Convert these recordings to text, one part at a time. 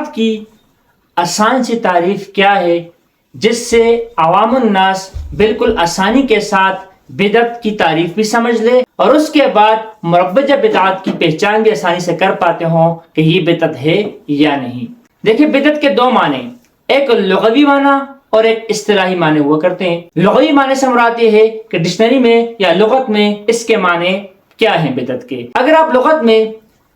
بدعات کی آسان سی تعریف کیا ہے جس سے عوام الناس بالکل آسانی کے ساتھ بدعت کی تعریف بھی سمجھ لے اور اس کے بعد مروجہ بدعات کی پہچان بھی آسانی سے کر پاتے ہوں کہ یہ بدعت ہے یا نہیں۔ دیکھیں، بدعت کے دو معنی، ایک لغوی معنی اور ایک اصطلاحی معنی ہوا کرتے ہیں۔ لغوی معنی سے مراد یہ ہے کہ ڈکشنری میں یا لغت میں اس کے معنی کیا ہیں بدعت کے۔ اگر آپ لغت میں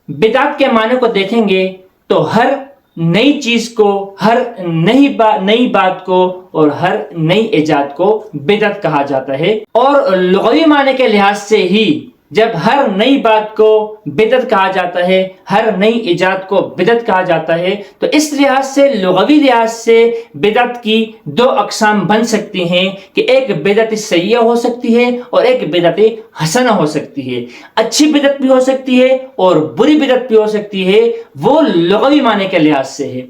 بدعت کے معنی کو دیکھیں گے تو ہر نئی چیز کو، ہر نئی بات کو اور ہر نئی ایجاد کو بدعت کہا جاتا ہے، اور لغوی معنی کے لحاظ سے ہی جب ہر نئی بات کو بدعت کہا جاتا ہے، ہر نئی ایجاد کو بدعت کہا جاتا ہے، تو اس لحاظ سے لغوی لحاظ سے بدعت کی دو اقسام بن سکتی ہیں کہ ایک بدعت سیئہ ہو سکتی ہے اور ایک بدعت حسنہ ہو سکتی ہے۔ اچھی بدعت بھی ہو سکتی ہے اور بری بدعت بھی ہو سکتی ہے، وہ لغوی معنی کے لحاظ سے ہے۔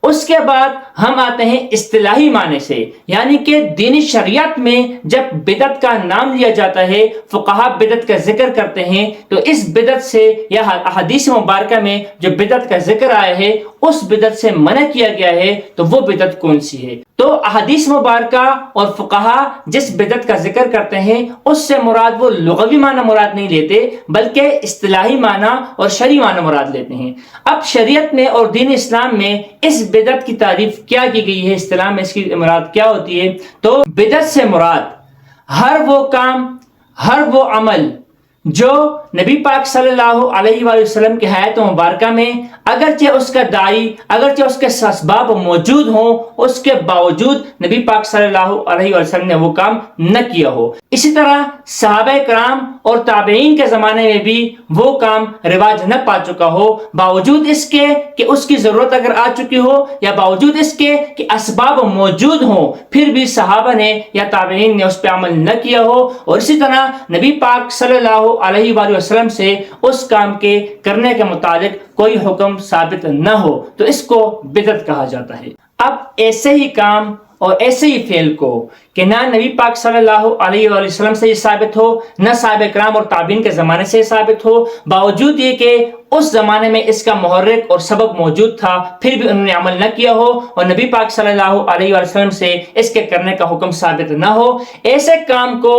اس کے بعد ہم آتے ہیں اصطلاحی معنی سے، یعنی کہ دینی شریعت میں جب بدعت کا نام لیا جاتا ہے، فقہا بدعت کا ذکر کرتے ہیں، تو اس بدعت سے یا احادیث مبارکہ میں جو بدعت کا ذکر آیا ہے اس بدعت سے منع کیا گیا ہے، تو وہ بدعت کون سی ہے؟ تو احادیث مبارکہ اور فقہا جس بدعت کا ذکر کرتے ہیں اس سے مراد وہ لغوی معنی مراد نہیں لیتے بلکہ اصطلاحی معنی اور شرعی معنی مراد لیتے ہیں۔ اب شریعت میں اور دین اسلام میں اس بدعت کی تعریف کیا کی گئی ہے، اصطلاح میں اس کی مراد کیا ہوتی ہے؟ تو بدعت سے مراد ہر وہ کام، ہر وہ عمل جو نبی پاک صلی اللہ علیہ وآلہ وسلم کی حیات مبارکہ میں اگرچہ اس کا داعی، اگرچہ اس کے اسباب موجود ہوں، اس کے باوجود نبی پاک صلی اللہ علیہ وسلم نے وہ کام نہ کیا ہو۔ اسی طرح صحابہ کرام اور تابعین کے زمانے میں بھی وہ کام رواج نہ پا چکا ہو، باوجود اس کے کہ اس کی ضرورت اگر آ چکی ہو یا باوجود اس کے کہ اسباب موجود ہوں، پھر بھی صحابہ نے یا تابعین نے اس پہ عمل نہ کیا ہو، اور اسی طرح نبی پاک صلی اللہ علیہ وآلہ وسلم سے اس کام کے کرنے کے متعلق کوئی حکم ثابت نہ ہو، تو اس کو بدعت کہا جاتا ہے۔ اب ایسے ہی کام اور ایسے ہی فعل کو کہ نہ نبی پاک صلی اللہ علیہ وآلہ وسلم سے یہ ثابت ہو، نہ صحابہ کرام اور تابعین کے زمانے سے ثابت ہو، باوجود یہ کہ اس زمانے میں اس کا محرک اور سبب موجود تھا، پھر بھی انہوں نے عمل نہ کیا ہو اور نبی پاک صلی اللہ علیہ وآلہ وسلم سے اس کے کرنے کا حکم ثابت نہ ہو، ایسے کام کو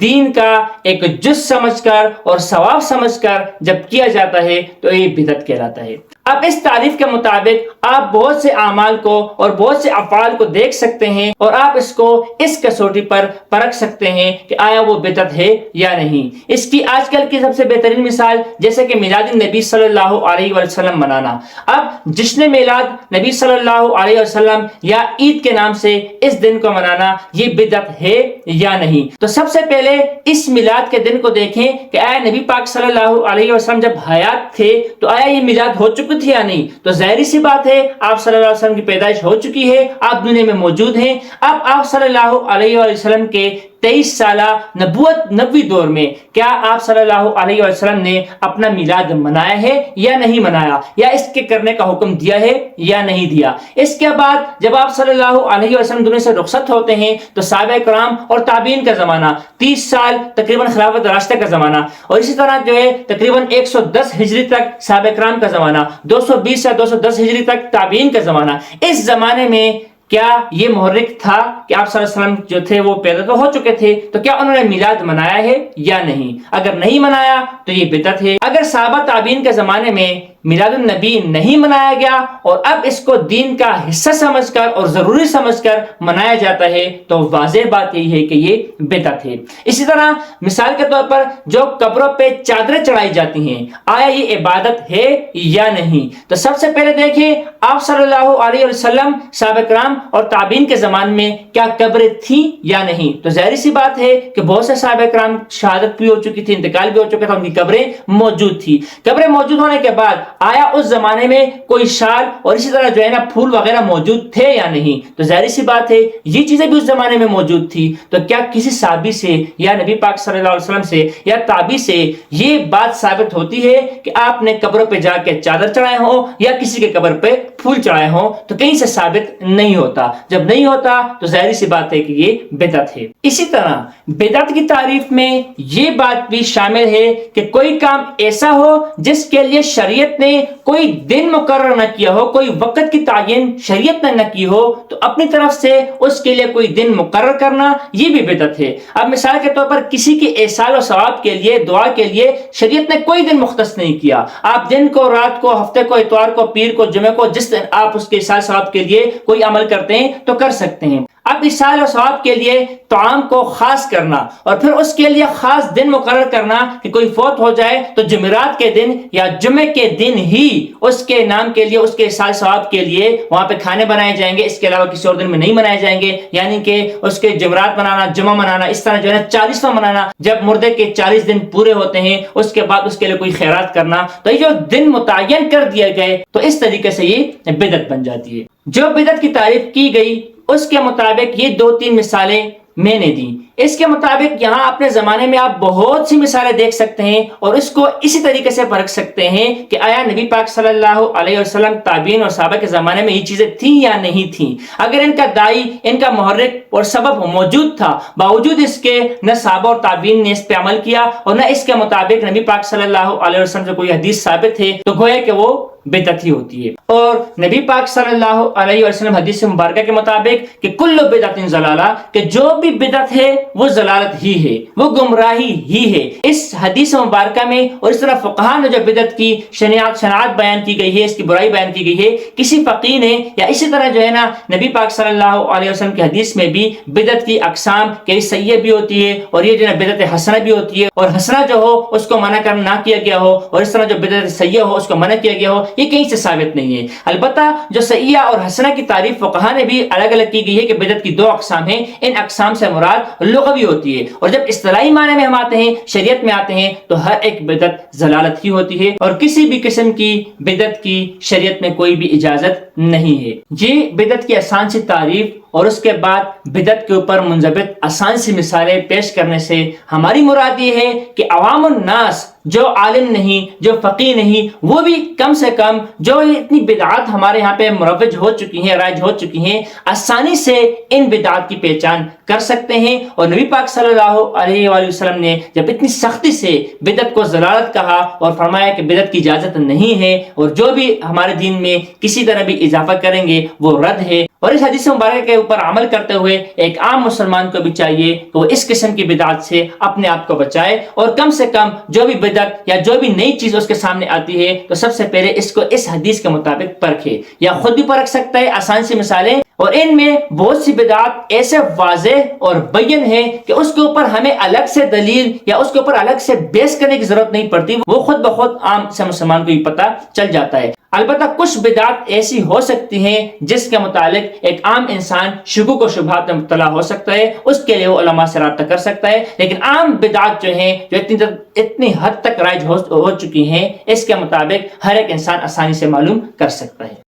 دین کا ایک جز سمجھ کر اور ثواب سمجھ کر جب کیا جاتا ہے تو یہ بدعت کہلاتا ہے۔ اب اس تعریف کے مطابق آپ بہت سے اعمال کو اور بہت سے افعال کو دیکھ سکتے ہیں اور آپ اس کو اس کسوٹی پر پرکھ سکتے ہیں کہ آیا وہ بدعت ہے یا نہیں۔ اس کی آج کل کی سب سے بہترین مثال جیسے کہ میلاد النبی صلی اللہ علیہ وسلم منانا۔ اب جشن میلاد نبی صلی اللہ علیہ وسلم یا عید کے نام سے اس دن کو منانا یہ بدعت ہے یا نہیں؟ تو سب سے پہلے اس میلاد کے دن کو دیکھیں کہ آیا نبی پاک صلی اللہ علیہ وسلم جب حیات تھے تو آیا یہ میلاد ہو چکی تھی یا نہیں؟ تو ظاہری سی بات ہے آپ صلی اللہ علیہ وسلم کی پیدائش ہو چکی ہے، آپ دنیا میں موجود ہیں۔ اب آپ صلی اللہ علیہ وسلم کے 23 سالہ نبوی دور میں کیا آپ صلی اللہ علیہ وسلم نے اپنا میلاد منایا ہے یا نہیں منایا، یا اس کے کرنے کا حکم دیا ہے یا نہیں دیا؟ اس کے بعد جب آپ صلی اللہ علیہ وسلم دنیا سے رخصت ہوتے ہیں تو صحابہ کرام اور تابعین کا زمانہ 30 سال تقریباً خلافت راشدہ کا زمانہ، اور اسی طرح جو ہے تقریباً 110 ہجری تک صحابہ کرام کا زمانہ، 220 یا 210 ہجری تک تابعین کا زمانہ، اس زمانے میں کیا یہ محرک تھا کہ آپ صلی اللہ علیہ وسلم جو تھے وہ پیدا تو ہو چکے تھے، تو کیا انہوں نے میلاد منایا ہے یا نہیں؟ اگر نہیں منایا تو یہ بدعت ہے۔ اگر صحابہ تابعین کے زمانے میں میلاد النبی نہیں منایا گیا اور اب اس کو دین کا حصہ سمجھ کر اور ضروری سمجھ کر منایا جاتا ہے تو واضح بات یہی ہے کہ یہ بدعت ہے۔ اسی طرح مثال کے طور پر جو قبروں پہ چادریں چڑھائی جاتی ہیں، آیا یہ عبادت ہے یا نہیں؟ تو سب سے پہلے دیکھیں آپ صلی اللہ علیہ وسلم، صحابہ کرام اور تابعین کے زمانے میں کیا قبریں تھیں یا نہیں؟ تو ظاہری سی بات ہے کہ بہت سے صحابہ کرام شہادت بھی ہو چکی تھی، انتقال بھی ہو چکا تھا، ان کی قبریں موجود تھی۔ قبریں موجود ہونے کے بعد آیا اس زمانے میں کوئی شال اور اسی طرح جو ہے نا پھول وغیرہ موجود تھے یا نہیں؟ تو ظاہری سی بات ہے یہ چیزیں بھی اس زمانے میں موجود تھی، تو کیا کسی صحابی سے یا نبی پاک صلی اللہ علیہ وسلم سے یا تابعی سے یہ بات ثابت ہوتی ہے کہ آپ نے قبروں پہ جا کے چادر چڑھائے ہوں یا کسی کے قبر پہ پھول چڑھائے ہوں؟ تو کہیں سے ثابت نہیں ہوتا۔ جب نہیں ہوتا تو ظاہری سی بات ہے کہ یہ بدعت ہے۔ اسی طرح بدعت کی تعریف میں یہ بات بھی شامل ہے کہ کوئی کام ایسا ہو جس کے لیے شریعت نے کوئی دن مقرر نہ کیا ہو، کوئی وقت کی تعین شریعت نے نہ کی ہو، تو اپنی طرف سے اس کے لیے کوئی دن مقرر کرنا یہ بھی بدعت ہے۔ اب مثال کے طور پر کسی کے احسان و ثواب کے لیے، دعا کے لیے شریعت نے کوئی دن مختص نہیں کیا۔ آپ دن کو، رات کو، ہفتے کو، اتوار کو، پیر کو، جمعے کو، جس دن آپ اس کے احسان ثواب کے لیے کوئی عمل کرتے ہیں تو کر سکتے ہیں۔ اب احسان و ثواب کے لیے طعام کو خاص کرنا اور پھر اس کے لیے خاص دن مقرر کرنا کہ کوئی فوت ہو جائے تو جمعرات کے دن یا جمعے کے دن ہی اس کے نام کے لیے، اس کے احسان ثواب کے لیے وہاں پہ کھانے بنائے جائیں گے، اس کے علاوہ کسی اور دن میں نہیں منائے جائیں گے۔ یعنی کہ اس کے جمعرات منانا، جمعہ منانا، اس طرح جو ہے 40واں منانا، جب مردے کے 40 دن پورے ہوتے ہیں اس کے بعد اس کے لیے کوئی خیرات کرنا، تو یہ جو دن متعین کر دیے گئے تو اس طریقے سے یہ بدعت بن جاتی ہے۔ جو بدعت کی تعریف کی گئی اس کے مطابق یہ 2-3 مثالیں میں نے دی۔ اس کے مطابق یہاں اپنے زمانے میں آپ بہت سی مثالیں دیکھ سکتے ہیں اور اس کو اسی طریقے سے پرکھ سکتے ہیں کہ آیا نبی پاک صلی اللہ علیہ وسلم، تابعین اور صحابہ کے زمانے میں یہ چیزیں تھیں یا نہیں تھیں۔ اگر ان کا داعی، ان کا محرک اور سبب موجود تھا، باوجود اس کے نہ صحابہ اور تابعین نے اس پہ عمل کیا اور نہ اس کے مطابق نبی پاک صلی اللہ علیہ وسلم سے کوئی حدیث ثابت ہے، تو گویا کہ وہ بدعت ہی ہوتی ہے۔ اور نبی پاک صلی اللہ علیہ وسلم حدیث مبارکہ کے مطابق کہ کل بدعت ضلالہ، کہ جو بھی بدعت ہے وہ ضلالت ہی ہے، وہ گمراہی ہی ہے۔ اس حدیث مبارکہ میں اور اس طرح فقہاء نے جو بدعت کی شناعت بیان کی گئی ہے، اس کی برائی بیان کی گئی ہے، کسی فقیہ نے یا اسی طرح جو ہے نا نبی پاک صلی اللہ علیہ وسلم کی حدیث میں بھی بدعت کی اقسام کہ سیئہ بھی ہوتی ہے اور یہ جو ہے بدعت حسنہ بھی ہوتی ہے، اور حسنہ جو ہو اس کو منع کرنا نہ کیا گیا ہو اور اس طرح جو بدعت سیئہ ہو اس کو منع کیا گیا ہو، یہ کہیں سے ثابت نہیں ہے۔ البتہ جو سیئہ اور حسنہ کی تعریف فقہاء نے بھی الگ الگ کی گئی ہے کہ بدعت کی 2 اقسام ہیں، ان اقسام سے مراد لغوی ہوتی ہے، اور جب اصطلاحی معنی میں ہم آتے ہیں، شریعت میں آتے ہیں، تو ہر ایک بدعت ضلالت ہی ہوتی ہے اور کسی بھی قسم کی بدعت کی شریعت میں کوئی بھی اجازت نہیں ہے۔ یہ بدعت کی آسان سی تعریف اور اس کے بعد بدعت کے اوپر منضبط آسان سی مثالیں پیش کرنے سے ہماری مراد یہ ہے کہ عوام الناس جو عالم نہیں، جو فقیہ نہیں، وہ بھی کم سے کم جو اتنی بدعات ہمارے ہاں پہ مروج ہو چکی ہیں، رائج ہو چکی ہیں، آسانی سے ان بدعات کی پہچان کر سکتے ہیں۔ اور نبی پاک صلی اللہ علیہ وآلہ وسلم نے جب اتنی سختی سے بدعت کو ضلالت کہا اور فرمایا کہ بدعت کی اجازت نہیں ہے اور جو بھی ہمارے دین میں کسی طرح بھی اضافہ کریں گے وہ رد ہے، اور اس حدیث مبارکہ کے اوپر عمل کرتے ہوئے ایک عام مسلمان کو بھی چاہیے کہ وہ اس قسم کی بدعات سے اپنے آپ کو بچائے، اور کم سے کم جو بھی بدعت یا جو بھی نئی چیز اس کے سامنے آتی ہے تو سب سے پہلے اس کو اس حدیث کے مطابق پرکھے، یا خود بھی پرکھ سکتا ہے آسان سی مثالیں، اور ان میں بہت سی بدعات ایسے واضح اور بین ہے کہ اس کے اوپر ہمیں الگ سے دلیل یا اس کے اوپر الگ سے بیس کرنے کی ضرورت نہیں پڑتی، وہ خود بخود عام سے مسلمان کو بھی پتہ چل جاتا ہے۔ البتہ کچھ بدعات ایسی ہو سکتی ہیں جس کے متعلق ایک عام انسان شکوک و شبہات میں مبتلا ہو سکتا ہے، اس کے لیے وہ علماء سے رابطہ کر سکتا ہے، لیکن عام بدعات جو ہیں جو اتنی حد تک رائج ہو چکی ہیں، اس کے مطابق ہر ایک انسان آسانی سے معلوم کر سکتا ہے۔